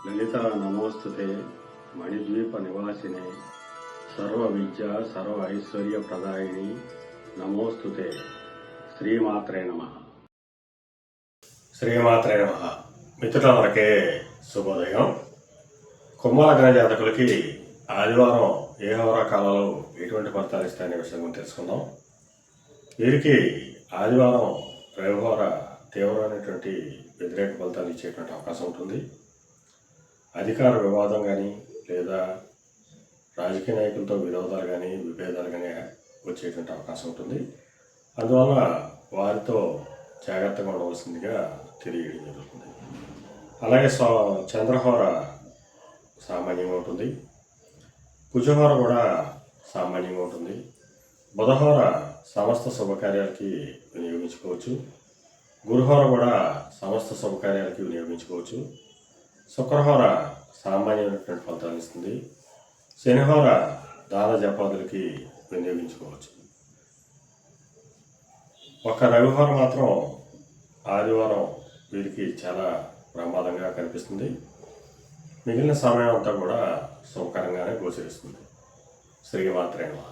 లలిత నమోస్తుతే మణిద్వీప నివాసినే సర్వ విద్య సర్వ ఐశ్వర్య ప్రదాయిని నమోస్తుతే. శ్రీమాత్రే నమః. శ్రీమాత్రే నమః. మిత్రులందరికీ శుభోదయం. కుంభలగ్న జాతకులకి ఆదివారం ఏ హోరాకాలంలో ఎటువంటి ఫలితాలు ఇస్తాయనే విషయం గురించి తెలుసుకుందాం. వీరికి ఆదివారం రవిహోర తీవ్రమైనటువంటి వ్యతిరేక ఫలితాలు ఇచ్చేటువంటి అవకాశం ఉంటుంది. అధికార వివాదం కానీ లేదా రాజకీయ నాయకులతో విరోధాలు కానీ విభేదాలు కానీ వచ్చేటువంటి అవకాశం ఉంటుంది. అందువల్ల వారితో జాగ్రత్తగా ఉండవలసిందిగా తెలియడం జరుగుతుంది. అలాగే చంద్రహోర సామాన్యంగా ఉంటుంది. కుజహోర కూడా సామాన్యంగా ఉంటుంది. బుధహోర సమస్త శుభకార్యాలకి వినియోగించుకోవచ్చు. గురుహోర కూడా సమస్త శుభకార్యాలకి వినియోగించుకోవచ్చు. శుక్రహోర సామాన్యమైనటువంటి ఫలితాలు ఇస్తుంది. శనిహోర దాన జపాదులకి వినియోగించుకోవచ్చు. ఒక రవిహోర మాత్రం ఆదివారం వీరికి చాలా ప్రమాదంగా కనిపిస్తుంది. మిగిలిన సమయం అంతా కూడా శుభకరంగానే గోచరిస్తుంది. శ్రీమాత్రే నమః.